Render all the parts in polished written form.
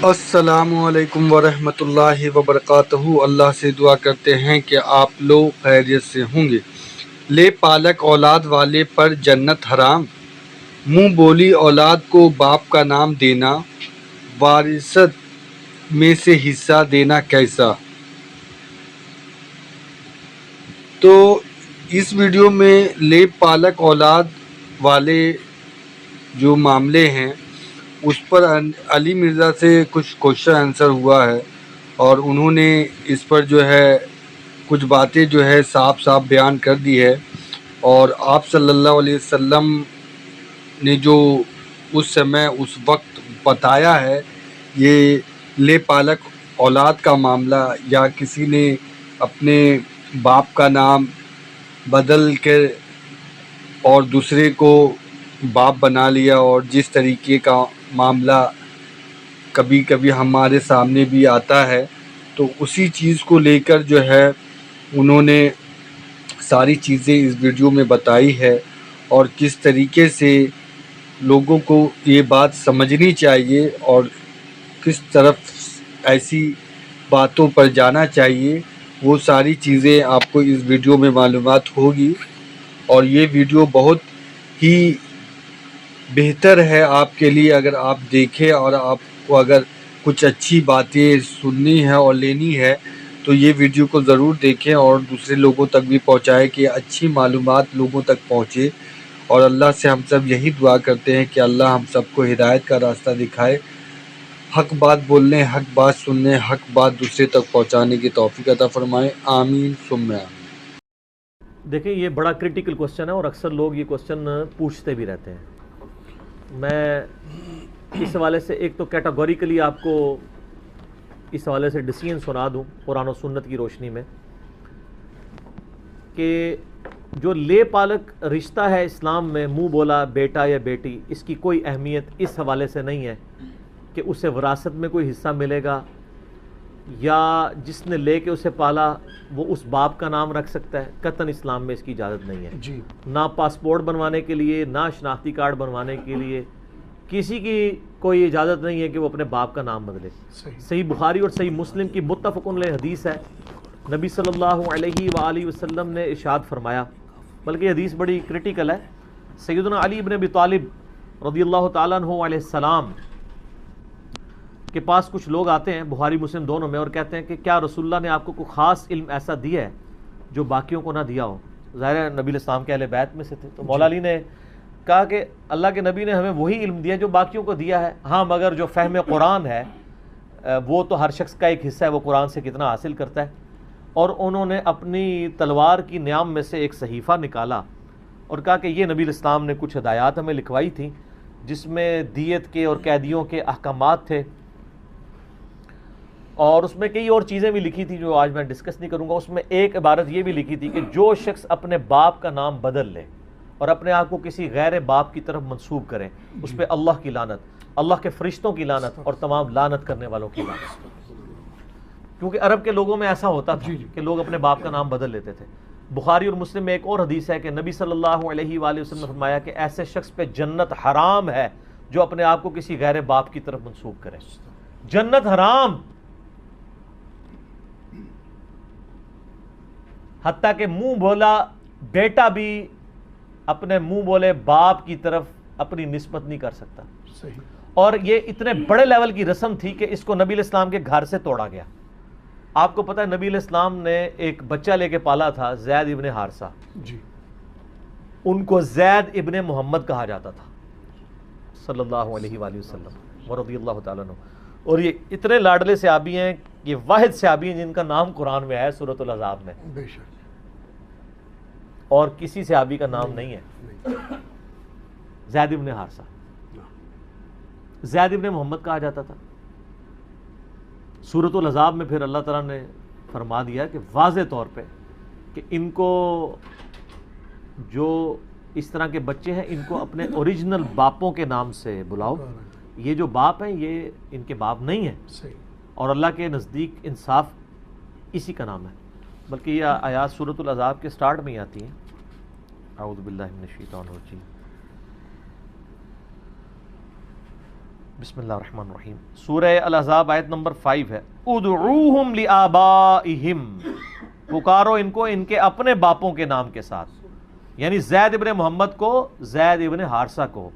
السلام علیکم ورحمۃ اللہ وبرکاتہ۔ اللہ سے دعا کرتے ہیں کہ آپ لوگ خیریت سے ہوں گے۔ لے پالک اولاد والے پر جنت حرام، منہ بولی اولاد کو باپ کا نام دینا، وراثت میں سے حصہ دینا کیسا؟ تو اس ویڈیو میں لے پالک اولاد والے جو معاملے ہیں اس پر علی مرزا سے کچھ کوشچن آنسر ہوا ہے، اور انہوں نے اس پر جو ہے کچھ باتیں جو ہے صاف صاف بیان کر دی ہے، اور آپ صلی اللہ علیہ وسلم نے جو اس سمے اس وقت بتایا ہے، یہ لے پالک اولاد کا معاملہ یا کسی نے اپنے باپ کا نام بدل کے اور دوسرے کو باپ بنا لیا، اور جس طریقے کا معاملہ کبھی کبھی ہمارے سامنے بھی آتا ہے، تو اسی چیز کو لے کر جو ہے انہوں نے ساری چیزیں اس ویڈیو میں بتائی ہے، اور کس طریقے سے لوگوں کو یہ بات سمجھنی چاہیے اور کس طرف ایسی باتوں پر جانا چاہیے، وہ ساری چیزیں آپ کو اس ویڈیو میں معلومات ہوگی۔ اور یہ ویڈیو بہت ہی بہتر ہے آپ کے لیے اگر آپ دیکھیں، اور آپ کو اگر کچھ اچھی باتیں سننی ہے اور لینی ہے تو یہ ویڈیو کو ضرور دیکھیں اور دوسرے لوگوں تک بھی پہنچائیں کہ اچھی معلومات لوگوں تک پہنچے۔ اور اللہ سے ہم سب یہی دعا کرتے ہیں کہ اللہ ہم سب کو ہدایت کا راستہ دکھائے، حق بات بولنے، حق بات سننے، حق بات دوسرے تک پہنچانے کی توفیق عطا فرمائے، آمین ثم آمین۔ دیکھیں، یہ بڑا کرٹیکل کوسچن ہے اور اکثر لوگ یہ کوسچن پوچھتے بھی رہتے ہیں۔ میں اس حوالے سے ایک تو کیٹاگوریکلی آپ کو اس حوالے سے ڈیسیژن سنا دوں قرآن و سنت کی روشنی میں، کہ جو لے پالک رشتہ ہے اسلام میں، منہ بولا بیٹا یا بیٹی، اس کی کوئی اہمیت اس حوالے سے نہیں ہے کہ اسے وراثت میں کوئی حصہ ملے گا، یا جس نے لے کے اسے پالا وہ اس باپ کا نام رکھ سکتا ہے۔ قطعاً اسلام میں اس کی اجازت نہیں ہے، نہ پاسپورٹ بنوانے کے لیے، نہ شناختی کارڈ بنوانے کے لیے کسی کی کوئی اجازت نہیں ہے کہ وہ اپنے باپ کا نام بدلے۔ صحیح بخاری اور صحیح مسلم کی متفق علیہ حدیث ہے، نبی صلی اللہ علیہ وآلہ وسلم نے ارشاد فرمایا، بلکہ یہ حدیث بڑی کرٹیکل ہے۔ سیدنا علی بن ابی طالب رضی اللہ تعالیٰ عنہ علیہ السلام کے پاس کچھ لوگ آتے ہیں، بخاری مسلم دونوں میں، اور کہتے ہیں کہ کیا رسول اللہ نے آپ کو کوئی خاص علم ایسا دیا ہے جو باقیوں کو نہ دیا ہو؟ ظاہر ہے نبی الاسلام کے اہل بیت میں سے تھے، تو مولا علی نے کہا کہ اللہ کے نبی نے ہمیں وہی علم دیا جو باقیوں کو دیا ہے، ہاں مگر جو فہم قرآن ہے وہ تو ہر شخص کا ایک حصہ ہے، وہ قرآن سے کتنا حاصل کرتا ہے۔ اور انہوں نے اپنی تلوار کی نیام میں سے ایک صحیفہ نکالا اور کہا کہ یہ نبی الاسلام نے کچھ ہدایات ہمیں لکھوائی تھیں جس میں دیت کے اور قیدیوں کے احکامات تھے، اور اس میں کئی اور چیزیں بھی لکھی تھی جو آج میں ڈسکس نہیں کروں گا۔ اس میں ایک عبارت یہ بھی لکھی تھی کہ جو شخص اپنے باپ کا نام بدل لے اور اپنے آپ کو کسی غیر باپ کی طرف منسوب کرے، اس پہ اللہ کی لعنت، اللہ کے فرشتوں کی لعنت اور تمام لعنت کرنے والوں کی لعنت۔ کیونکہ عرب کے لوگوں میں ایسا ہوتا تھا کہ لوگ اپنے باپ کا نام بدل لیتے تھے۔ بخاری اور مسلم میں ایک اور حدیث ہے کہ نبی صلی اللہ علیہ وآلہ وسلم نے فرمایا کہ ایسے شخص پہ جنت حرام ہے جو اپنے آپ کو کسی غیر باپ کی طرف منسوب کرے۔ جنت حرام، حتیٰ کہ منہ بولا بیٹا بھی اپنے منہ بولے باپ کی طرف اپنی نسبت نہیں کر سکتا۔ اور یہ اتنے بڑے لیول کی رسم تھی کہ اس کو نبی علیہ السلام کے گھر سے توڑا گیا۔ آپ کو پتہ ہے نبی علیہ السلام نے ایک بچہ لے کے پالا تھا، زید ابن حارثہ، ان کو زید ابن محمد کہا جاتا تھا صلی اللہ علیہ وآلہ وسلم ورضی اللہ تعالیٰ عنہ۔ اور یہ اتنے لاڈلے صحابی ہیں، یہ واحد صحابی ہیں جن کا نام قرآن میں ہے سورۃ الاحزاب میں، اور کسی صحابی کا نام نہیں ہے۔ زید ابن حارثہ، زید ابن محمد کہا جاتا تھا۔ سورۃ الاحزاب میں پھر اللہ تعالیٰ نے فرما دیا کہ واضح طور پہ کہ ان کو جو اس طرح کے بچے ہیں ان کو اپنے اوریجنل باپوں کے نام سے بلاؤ، یہ جو باپ ہیں یہ ان کے باپ نہیں ہیں، اور اللہ کے نزدیک انصاف اسی کا نام ہے۔ بلکہ یہ آیات سورۃ الاحزاب کے سٹارٹ میں ہی آتی ہیں۔ اعوذ باللہ من الشیطان الرجیم۔ بسم اللہ الرحمن الرحیم، سورہ الاحزاب آیت نمبر 5 ہے، ادعوہم لآبائہم، پکارو ان کو ان کے اپنے باپوں کے نام کے ساتھ، یعنی زید ابن محمد کو، زید ابن حارثہ کو،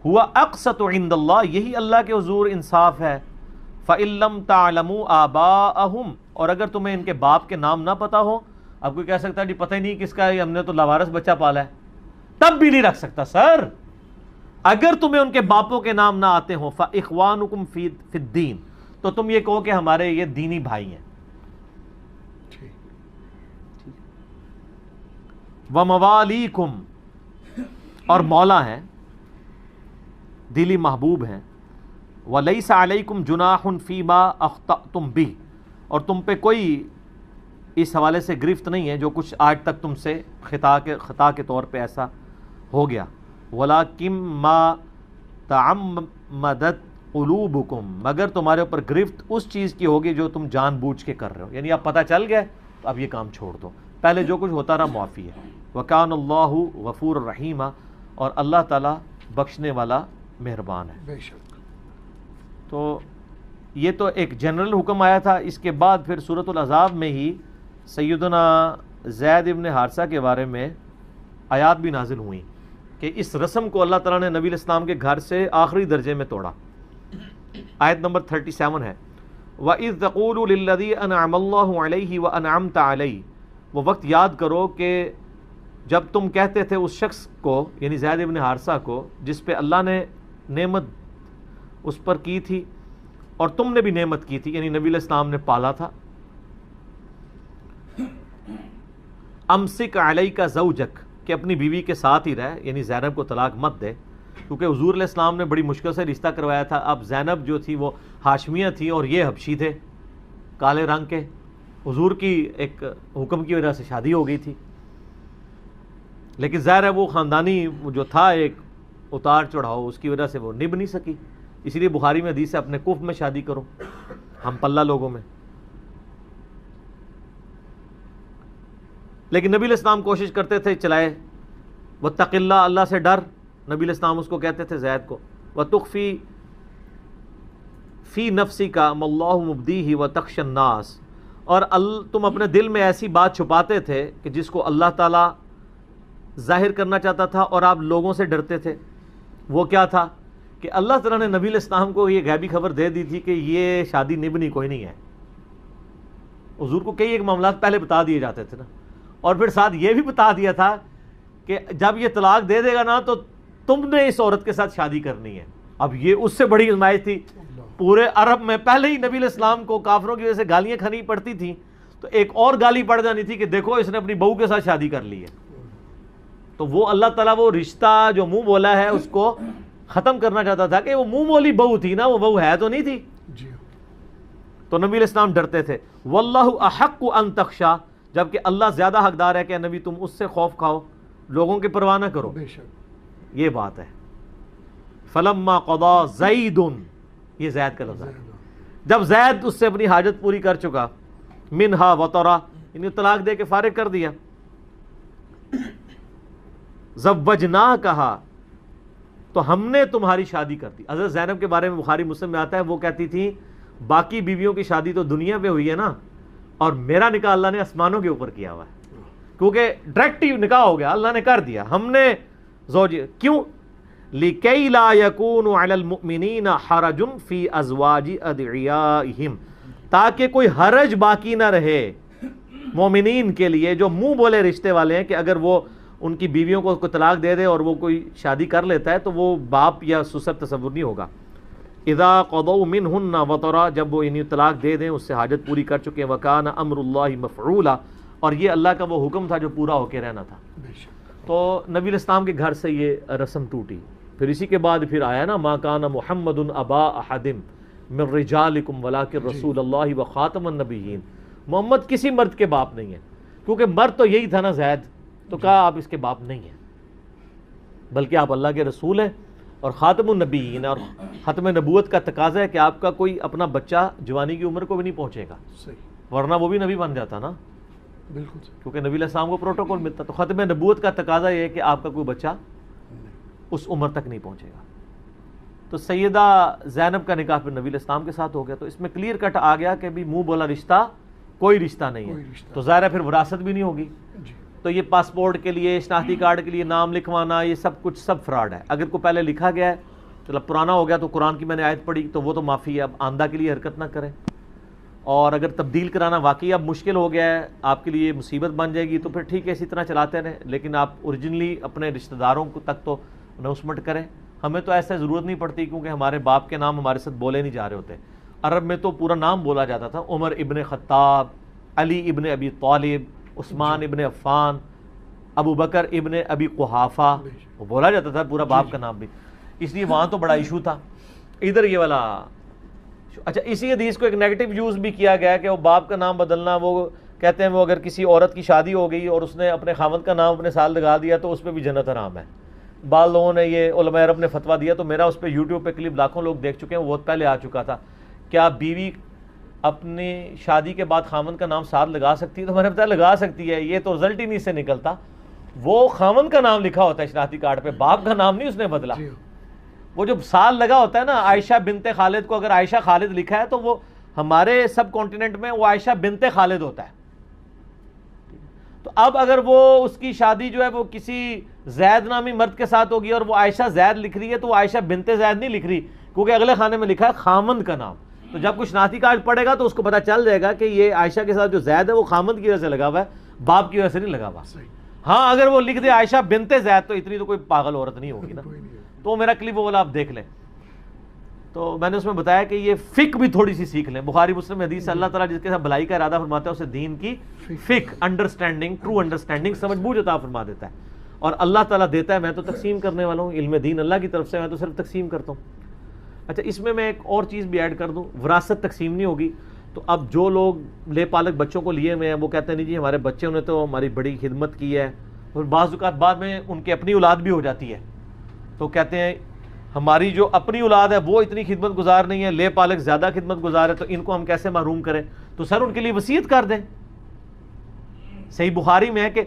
ہوا اقسط عند اللہ، یہی اللہ کے حضور انصاف ہے، فَإِن لَّمْ تَعْلَمُوا آبَاءَهُمْ، اور اگر تمہیں ان کے باپ کے نام نہ پتا ہو، اب کوئی کہہ سکتا ہے جی پتہ ہی نہیں کس کا ہے، ہم نے تو لاوارث بچہ پالا ہے، تب بھی نہیں رکھ سکتا سر، اگر تمہیں ان کے باپوں کے نام نہ آتے ہوں، فَإِخْوَانُكُمْ فِي الدِّينِ، تو تم یہ کہو کہ ہمارے یہ دینی بھائی ہیں، وَمَوَالِيكُمْ، اور مولا ہیں، دلی محبوب ہیں، وَلَيْسَ عَلَيْكُمْ جُنَاحٌ فِي مَا أَخْطَأْتُمْ بِهِ، اور تم پہ کوئی اس حوالے سے گرفت نہیں ہے جو کچھ آج تک تم سے خطا کے طور پہ ایسا ہو گیا، وَلَكِن مَا تَعَمَّدَتْ قُلُوبُكُمْ، مگر تمہارے اوپر گرفت اس چیز کی ہوگی جو تم جان بوجھ کے کر رہے ہو، یعنی اب پتہ چل گیا تو اب یہ کام چھوڑ دو، پہلے جو کچھ ہوتا رہا معافی ہے، وَكَانَ اللَّهُ غَفُورًا رَحِيمًا، اور اللہ تعالیٰ بخشنے والا مہربان ہے۔ بے شک۔ تو یہ تو ایک جنرل حکم آیا تھا، اس کے بعد پھر سورۃ الاحزاب میں ہی سیدنا زید ابن حارثہ کے بارے میں آیات بھی نازل ہوئیں کہ اس رسم کو اللہ تعالیٰ نے نبی علیہ السلام کے گھر سے آخری درجے میں توڑا۔ آیت نمبر 37 ہے، وَإِذْ تَقُولُ لِلَّذِي أَنْعَمَ اللَّهُ عَلَيْهِ وَأَنْعَمْتَ عَلَيْهِ، وہ وقت یاد کرو کہ جب تم کہتے تھے اس شخص کو، یعنی زید ابن حارثہ کو، جس پہ اللہ نے نعمت اس پر کی تھی اور تم نے بھی نعمت کی تھی، یعنی نبی علیہ السلام نے پالا تھا، امسک علیک زوجک، کہ اپنی بیوی کے ساتھ ہی رہے، یعنی زینب کو طلاق مت دے، کیونکہ حضور علیہ السلام نے بڑی مشکل سے رشتہ کروایا تھا۔ اب زینب جو تھی وہ ہاشمیہ تھی اور یہ حبشی تھے کالے رنگ کے، حضور کی ایک حکم کی وجہ سے شادی ہو گئی تھی، لیکن ظاہر ہے وہ خاندانی جو تھا ایک اتار چڑھاؤ، اس کی وجہ سے وہ نبھ نہیں سکی، اسی لیے بخاری میں حدیث ہے اپنے کف میں شادی کرو، ہم پلہ لوگوں میں۔ لیکن نبی علیہ السلام کوشش کرتے تھے چلائے، واتق اللہ، اللہ سے ڈر، نبی علیہ السلام اس کو کہتے تھے زید کو، وتخفی فی نفسک ما اللہ مبدیہ وتخشی الناس، اور تم اپنے دل میں ایسی بات چھپاتے تھے کہ جس کو اللہ تعالیٰ ظاہر کرنا چاہتا تھا اور آپ لوگوں سے ڈرتے تھے۔ وہ کیا تھا کہ اللہ تعالیٰ نے نبی علیہ السلام کو یہ غیبی خبر دے دی تھی کہ یہ شادی نبھنی کوئی نہیں ہے، حضور کو کئی ایک معاملات پہلے بتا دیے جاتے تھے نا، اور پھر ساتھ یہ بھی بتا دیا تھا کہ جب یہ طلاق دے دے گا نا تو تم نے اس عورت کے ساتھ شادی کرنی ہے۔ اب یہ اس سے بڑی آزمائش تھی، پورے عرب میں پہلے ہی نبی علیہ السلام کو کافروں کی وجہ سے گالیاں کھانی پڑتی تھیں، تو ایک اور گالی پڑ جانی تھی کہ دیکھو اس نے اپنی بہو کے ساتھ شادی کر لی ہے۔ تو وہ اللہ تعالیٰ وہ رشتہ جو منہ بولا ہے اس کو ختم کرنا چاہتا تھا کہ وہ منہ بولی بہو تھی نا، وہ بہو ہے تو نہیں تھی۔ تو نبی علیہ السلام ڈرتے تھے، واللہ احق ان تخشا، جبکہ اللہ زیادہ حقدار ہے کہ نبی تم اس سے خوف کھاؤ، لوگوں کی پرواہ نہ کرو، یہ بات ہے۔ فلما قضا زید، یہ زید کا لفظ ہے، جب زید اس سے اپنی حاجت پوری کر چکا، منہا وطرا، یعنی طلاق دے کے فارغ کر دیا، زوجنا کہا، تو ہم نے تمہاری شادی کر دی۔ حضرت زینب کے بارے میں بخاری مسلم میں آتا ہے، وہ کہتی تھی باقی بیویوں کی شادی تو دنیا پہ ہوئی ہے نا، اور میرا نکاح اللہ نے آسمانوں کے اوپر کیا ہوا ہے، کیونکہ ڈائریکٹ نکاح ہو گیا، اللہ نے کر دیا، ہم نے زوج، کیوں؟ لِكَيْ لَا يَكُونُ عَلَى الْمُؤْمِنِينَ حَرَجٌ فِي أَزْوَاجِ أَدْعِيَائِهِمْ، تاکہ کوئی حرج باقی نہ رہے مومنین کے لیے جو منہ بولے رشتے والے ہیں، کہ اگر وہ ان کی بیویوں کو کوئی طلاق دے دے اور وہ کوئی شادی کر لیتا ہے تو وہ باپ یا سسر تصور نہیں ہوگا۔ اذا قضوا منہن وطرا، جب وہ انہیں طلاق دے دیں، اس سے حاجت پوری کر چکے ہیں، وکان امر اللہ مفعولا، اور یہ اللہ کا وہ حکم تھا جو پورا ہو کے رہنا تھا۔ تو نبی علیہ السلام کے گھر سے یہ رسم ٹوٹی، پھر اسی کے بعد پھر آیا نا، ما کان محمد ابا احد من رجالکم ولکن رسول اللہ وخاتم النبیین، محمد کسی مرد کے باپ نہیں ہے، کیونکہ مرد تو یہی تھا نا زید، تو کہا آپ اس کے باپ نہیں ہیں، بلکہ آپ اللہ کے رسول ہیں اور خاتم النبیین، اور ختم نبوت کا تقاضا ہے کہ آپ کا کوئی اپنا بچہ جوانی کی عمر کو بھی نہیں پہنچے گا، ورنہ وہ بھی نبی بن جاتا نا، بالکل، کیونکہ نبی علیہ السلام کو پروٹوکول ملتا، تو ختم نبوت کا تقاضا یہ ہے کہ آپ کا کوئی بچہ اس عمر تک نہیں پہنچے گا۔ تو سیدہ زینب کا نکاح پھر نبی علیہ السلام کے ساتھ ہو گیا. تو اس میں کلیئر کٹ آ گیا کہ بھی منہ بولا رشتہ کوئی رشتہ نہیں ہے. تو ظاہر ہے پھر وراثت بھی نہیں ہوگی. تو یہ پاسپورٹ کے لیے، شناختی کارڈ کے لیے نام لکھوانا، یہ سب کچھ سب فراڈ ہے. اگر کوئی پہلے لکھا گیا ہے، چلو پرانا ہو گیا تو قرآن کی میں نے آیت پڑھی تو وہ تو معافی ہے. اب آندہ کے لیے حرکت نہ کریں. اور اگر تبدیل کرانا واقعی اب مشکل ہو گیا ہے، آپ کے لیے مصیبت بن جائے گی، تو پھر ٹھیک ہے اسی طرح چلاتے رہیں. لیکن آپ اوریجنلی اپنے رشتہ داروں کو تک تو اناؤنسمنٹ کریں. ہمیں تو ایسا ضرورت نہیں پڑتی کیونکہ ہمارے باپ کے نام ہمارے ساتھ بولے نہیں جا رہے ہوتے. عرب میں تو پورا نام بولا جاتا تھا، عمر ابن خطاب، علی ابن ابی طالب، عثمان ابن عفان، ابو بکر ابن ابی قحافہ، وہ بولا جاتا تھا پورا باپ کا نام بھی. اس لیے وہاں تو بڑا ایشو تھا. ادھر یہ والا اچھا، اسی حدیث کو ایک نیگیٹو یوز بھی کیا گیا کہ وہ باپ کا نام بدلنا، وہ کہتے ہیں وہ اگر کسی عورت کی شادی ہو گئی اور اس نے اپنے خاوند کا نام اپنے سال لگا دیا تو اس پہ بھی جنت حرام ہے. بعض لوگوں نے یہ علماء عرب نے فتویٰ دیا، تو میرا اس پہ یوٹیوب پہ کلپ لاکھوں لوگ دیکھ چکے ہیں، وہ بہت پہلے آ چکا تھا. کیا بیوی اپنی شادی کے بعد خاوند کا نام ساتھ لگا سکتی ہے؟ تو میں نے بتایا لگا سکتی ہے. یہ تو رزلٹ ہی نہیں سے نکلتا. وہ خاوند کا نام لکھا ہوتا ہے شناختی کارڈ پہ، باپ کا نام نہیں اس نے بدلا. وہ جو سال لگا ہوتا ہے نا، عائشہ بنت خالد کو اگر عائشہ خالد لکھا ہے تو وہ ہمارے سب کانٹیننٹ میں وہ عائشہ بنت خالد ہوتا ہے. تو اب اگر وہ اس کی شادی جو ہے وہ کسی زید نامی مرد کے ساتھ ہوگی اور وہ عائشہ زید لکھ رہی ہے تو وہ عائشہ بنت زید نہیں لکھ رہی، کیونکہ اگلے خانے میں لکھا ہے خامند کا نام. تو جب کوئی شناختی کارڈ پڑے گا تو اس کو پتہ چل جائے گا کہ یہ عائشہ کے ساتھ جو زید ہے وہ خامند کی وجہ سے لگا ہوا ہے، باپ کی وجہ سے نہیں لگا ہوا. ہاں اگر وہ لکھ دے عائشہ بنت زید تو اتنی تو کوئی پاگل عورت نہیں ہوگی نا. تو میرا کلپ وہ والا آپ دیکھ لیں. تو میں نے اس میں بتایا کہ یہ فقہ بھی تھوڑی سی سیکھ لیں. بخاری مسلم حدیث سے اللہ تعالیٰ جس کے ساتھ بھلائی کا ارادہ فرماتا ہے اسے دین کی فقہ، انڈرسٹینڈنگ، ٹرو انڈرسٹینڈنگ، سمجھ بوجھ عطا فرما دیتا ہے. اور اللہ تعالیٰ دیتا ہے، میں تو تقسیم کرنے والا ہوں. علم دین اللہ کی طرف سے، میں تو صرف تقسیم کرتا ہوں. اچھا، اس میں ایک اور چیز بھی ایڈ کر دوں، وراثت تقسیم نہیں ہوگی. تو اب جو لوگ لے پالک بچوں کو لیے ہوئے ہیں وہ کہتے ہیں نہیں جی ہمارے بچے نے تو ہماری بڑی خدمت کی ہے، اور بعض اوقات بعد میں ان کی اپنی اولاد بھی ہو جاتی ہے تو کہتے ہیں ہماری جو اپنی اولاد ہے وہ اتنی خدمت گزار نہیں ہے، لے پالک زیادہ خدمت گزار ہے، تو ان کو ہم کیسے محروم کریں؟ تو سر ان کے لیے وصیت کر دیں. صحیح بخاری میں ہے کہ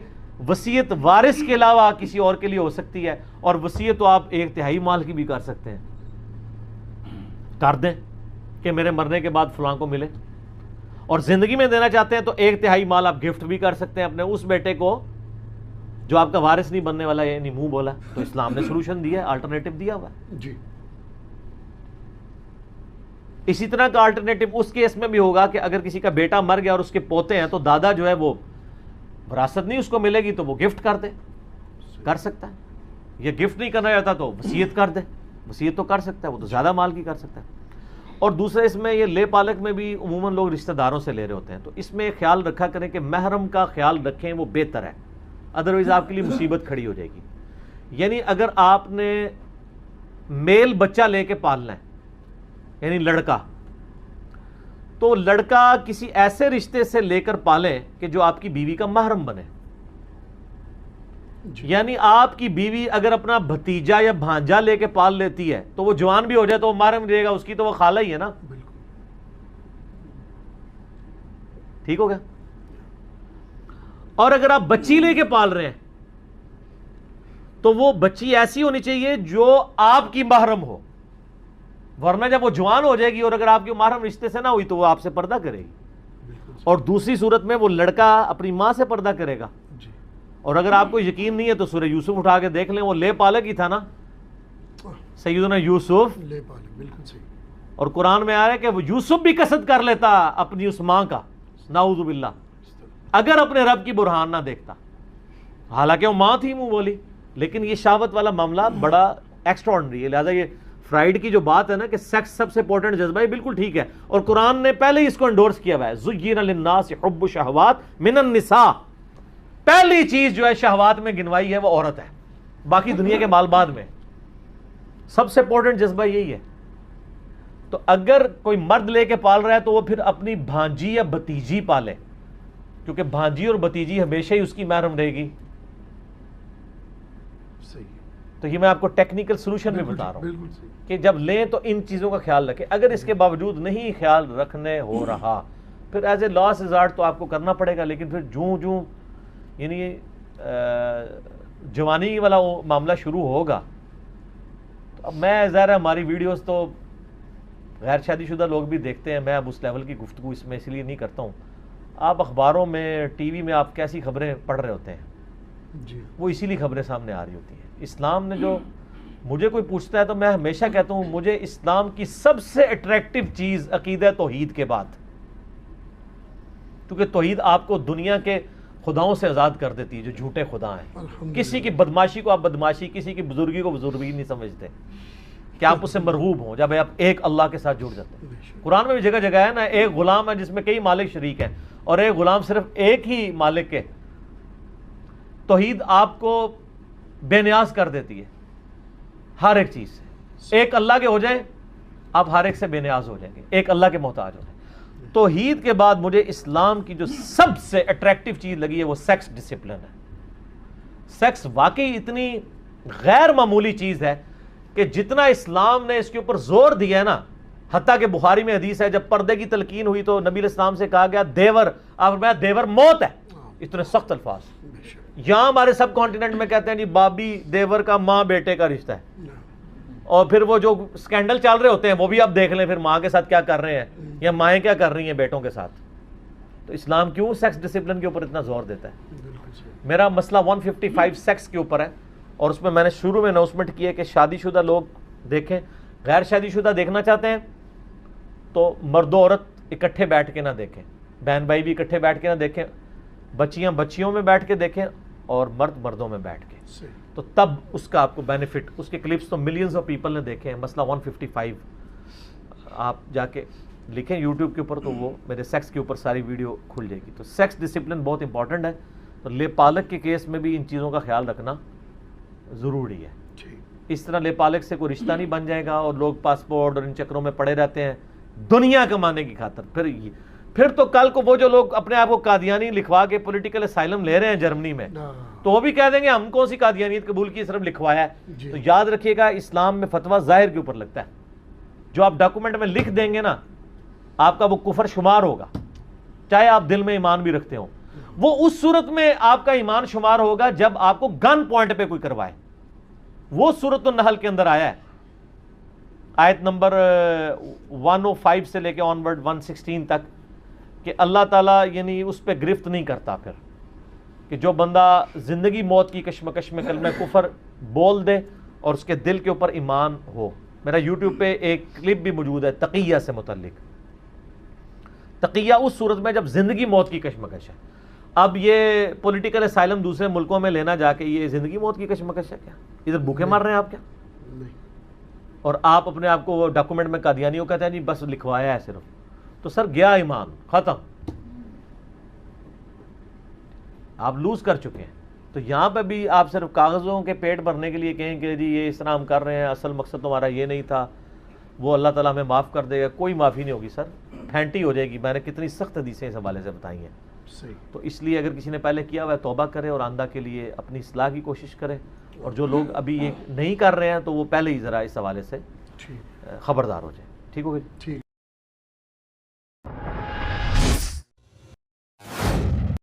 وصیت وارث کے علاوہ کسی اور کے لیے ہو سکتی ہے، اور وصیت تو آپ 1/3 مال کی بھی کر سکتے ہیں. کر دیں کہ میرے مرنے کے بعد فلاں کو ملے. اور زندگی میں دینا چاہتے ہیں تو 1/3 مال آپ گفٹ بھی کر سکتے ہیں اپنے اس بیٹے کو جو آپ کا وارث نہیں بننے والا، یعنی منہ بولا. تو اسلام نے سولوشن دیا ہے، الٹرنیٹو دیا ہوا ہے. جی. اسی طرح کا الٹرنیٹو اس کیس میں بھی ہوگا کہ اگر کسی کا بیٹا مر گیا اور اس کے پوتے ہیں تو دادا جو ہے وہ وراثت نہیں اس کو ملے گی تو وہ گفٹ کر دے، کر سکتا ہے. یہ گفٹ نہیں کرنا چاہتا تو وصیت کر دے، وصیت تو کر سکتا ہے، وہ تو زیادہ مال کی کر سکتا ہے. اور دوسرا اس میں یہ لے پالک میں بھی عموماً لوگ رشتہ داروں سے لے رہے ہوتے ہیں، تو اس میں خیال رکھا کریں کہ محرم کا خیال رکھیں، وہ بہتر ہے. ادروائز آپ کے لیے مصیبت کھڑی ہو جائے گی. یعنی اگر آپ نے میل بچہ لے کے پالنا ہے، یعنی لڑکا، تو لڑکا کسی ایسے رشتے سے لے کر پالیں کہ جو آپ کی بیوی کا محرم بنے. یعنی آپ کی بیوی اگر اپنا بھتیجا یا بھانجا لے کے پال لیتی ہے تو وہ جوان بھی ہو جائے تو وہ محرم رہے گا، اس کی تو وہ خالہ ہی ہے نا. ٹھیک ہو گیا. اور اگر آپ بچی لے کے پال رہے ہیں تو وہ بچی ایسی ہونی چاہیے جو آپ کی محرم ہو، ورنہ جب وہ جوان ہو جائے گی اور اگر آپ کی محرم رشتے سے نہ ہوئی تو وہ آپ سے پردہ کرے گی. اور دوسری صورت میں وہ لڑکا اپنی ماں سے پردہ کرے گا. اور اگر آپ کو یقین نہیں ہے تو سورہ یوسف اٹھا کے دیکھ لیں، وہ لے پالک ہی تھا نا سیدنا یوسف. لے پالک، بالکل صحیح. اور قرآن میں آ رہا ہے کہ وہ یوسف بھی قصد کر لیتا اپنی اس ماں کا، نعوذ باللہ، اگر اپنے رب کی برہان نہ دیکھتا. حالانکہ وہ ماں تھی منہ بولی، لیکن یہ شہوت والا معاملہ بڑا ایکسٹراڈنری ہے. لہٰذا یہ فرائیڈ کی جو بات ہے نا کہ سیکس سب سے امپورٹنٹ جذبہ ہے، بالکل ٹھیک ہے. اور قرآن نے پہلے ہی اس کو انڈورس کیا ہوا ہے، زُيِّنَ لِلنَّاسِ حُبُّ الشَّهَوَاتِ مِنَ النِّسَاءِ. پہلی چیز جو ہے شہوات میں گنوائی ہے وہ عورت ہے، باقی دنیا کے مال بعد میں. سب سے امپورٹنٹ جذبہ یہی ہے. تو اگر کوئی مرد لے کے پال رہا ہے تو وہ پھر اپنی بھانجی یا بھتیجی پالے، کیونکہ بھانجی اور بھتیجی ہمیشہ ہی اس کی محرم رہے گی. تو یہ میں آپ کو ٹیکنیکل سولوشن بھی بتا رہا ہوں کہ جب لیں تو ان چیزوں کا خیال رکھیں. اگر اس کے باوجود نہیں خیال رکھنے ہو رہا پھر ایز اے لاسٹ ریزارٹ تو آپ کو کرنا پڑے گا. لیکن پھر جوں یعنی جوانی والا معاملہ شروع ہوگا تو اب میں ظاہر ہے ہماری ویڈیوز تو غیر شادی شدہ لوگ بھی دیکھتے ہیں، میں اب اس لیول کی گفتگو اس میں اس لیے نہیں کرتا ہوں. آپ اخباروں میں ٹی وی میں آپ کیسی خبریں پڑھ رہے ہوتے ہیں جی وہ اسی لیے خبریں سامنے آ رہی ہوتی ہیں. اسلام نے جو مجھے کوئی پوچھتا ہے تو میں ہمیشہ کہتا ہوں مجھے اسلام کی سب سے اٹریکٹیو چیز عقیدہ توحید کے بعد، کیونکہ توحید آپ کو دنیا کے خداؤں سے آزاد کر دیتی ہے جو جھوٹے خدا ہیں. کسی کی بدماشی کو آپ بدماشی، کسی کی بزرگی کو بزرگی نہیں سمجھتے کہ آپ اس سے مرغوب ہوں جب آپ ایک اللہ کے ساتھ جڑ جاتے ہیں. قرآن میں بھی جگہ جگہ ہے نا، ایک غلام ہے جس میں کئی مالک شریک ہیں اور ایک غلام صرف ایک ہی مالک کے. توحید آپ کو بے نیاز کر دیتی ہے ہر ایک چیز سے. ایک اللہ کے ہو جائیں آپ ہر ایک سے بے نیاز ہو جائیں گے، ایک اللہ کے محتاج ہو جائیں. توحید کے بعد مجھے اسلام کی جو سب سے اٹریکٹیو چیز لگی ہے وہ سیکس ڈسپلن ہے. سیکس واقعی اتنی غیر معمولی چیز ہے کہ جتنا اسلام نے اس کے اوپر زور دیا ہے نا، حتیٰ کہ بخاری میں حدیث ہے جب پردے کی تلقین ہوئی تو نبی علیہ السلام سے کہا گیا دیور، آپ فرمایا دیور موت ہے. اتنے سخت الفاظ. یہاں ہمارے سب کانٹیننٹ میں کہتے ہیں جی بابی دیور کا ماں بیٹے کا رشتہ ہے، اور پھر وہ جو سکینڈل چل رہے ہوتے ہیں وہ بھی آپ دیکھ لیں پھر ماں کے ساتھ کیا کر رہے ہیں یا مائیں کیا کر رہی ہیں بیٹوں کے ساتھ. تو اسلام کیوں سیکس ڈسپلن کے اوپر اتنا زور دیتا ہے؟ میرا مسئلہ 155 سیکس کے اوپر ہے، اور اس میں میں نے شروع میں اناؤنسمنٹ کی ہے کہ شادی شدہ لوگ دیکھیں. غیر شادی شدہ دیکھنا چاہتے ہیں تو مرد و عورت اکٹھے بیٹھ کے نہ دیکھیں، بہن بھائی بھی اکٹھے بیٹھ کے نہ دیکھیں، بچیاں بچیوں میں بیٹھ کے دیکھیں اور مرد مردوں میں بیٹھ کے. تو تب اس کا آپ کو بینیفٹ، اس کے کلپس تو ملینز آف پیپل نے دیکھے ہیں. مسئلہ 155 آپ جا کے لکھیں یوٹیوب کے اوپر تو وہ میرے سیکس کے اوپر ساری ویڈیو کھل جائے گی. تو سیکس ڈسپلن بہت امپورٹنٹ ہے. تو لے پالک کے کیس میں بھی ان چیزوں کا خیال رکھنا ضروری ہے. اس طرح لے پالک سے کوئی رشتہ نہیں بن جائے گا اور لوگ پاسپورٹ اور ان چکروں میں پڑے رہتے ہیں دنیا کمانے کی خاطر. پھر تو کل کو وہ جو لوگ اپنے آپ کو قادیانی لکھوا کے پولیٹیکل اسائلم لے رہے ہیں جرمنی میں تو وہ بھی کہہ دیں گے ہم کون سی قادیانیت قبول کی، صرف لکھوایا ہے. تو یاد رکھیے گا اسلام میں فتویٰ ظاہر کے اوپر لگتا ہے. جو آپ ڈاکومنٹ میں لکھ دیں گے نا آپ کا وہ کفر شمار ہوگا چاہے آپ دل میں ایمان بھی رکھتے ہوں. وہ اس صورت میں آپ کا ایمان شمار ہوگا جب آپ کو گن پوائنٹ پہ کوئی کروائے. وہ سورۃ النحل کے اندر آیا ہے آیت نمبر 105 سے لے کے آنورڈ 116 تک کہ اللہ تعالیٰ یعنی اس پہ گرفت نہیں کرتا پھر کہ جو بندہ زندگی موت کی کشمکش میں کلمہ کفر بول دے اور اس کے دل کے اوپر ایمان ہو. میرا یوٹیوب پہ ایک کلپ بھی موجود ہے تقیہ سے متعلق. تقیہ اس صورت میں جب زندگی موت کی کشمکش ہے. اب یہ پولیٹیکل اسائلم دوسرے ملکوں میں لینا جا کے یہ زندگی موت کی کشمکش ہے کیا؟ ادھر بھوکے مار رہے ہیں آپ کیا؟ اور آپ اپنے آپ کو ڈاکومنٹ میں قادیانیوں کہتے ہیں جی بس لکھوایا ہے صرف. تو سر گیا ایمان ختم، آپ لوز کر چکے ہیں. تو یہاں پہ بھی آپ صرف کاغذوں کے پیٹ بھرنے کے لیے کہیں کہ جی یہ اس طرح ہم کر رہے ہیں، اصل مقصد تمہارا یہ نہیں تھا، وہ اللہ تعالیٰ ہمیں معاف کر دے گا. کوئی معافی نہیں ہوگی سر، پھینٹی ہو جائے گی. میں نے کتنی سخت حدیثیں اس حوالے سے بتائی ہیں. تو اس لیے اگر کسی نے پہلے کیا ہوا ہے توبہ کرے اور آندہ کے لیے اپنی اصلاح کی کوشش کرے، اور جو لوگ ابھی یہ نہیں کر رہے ہیں تو وہ پہلے ہی ذرا اس حوالے سے خبردار ہو جائیں. ٹھیک ہو گئی؟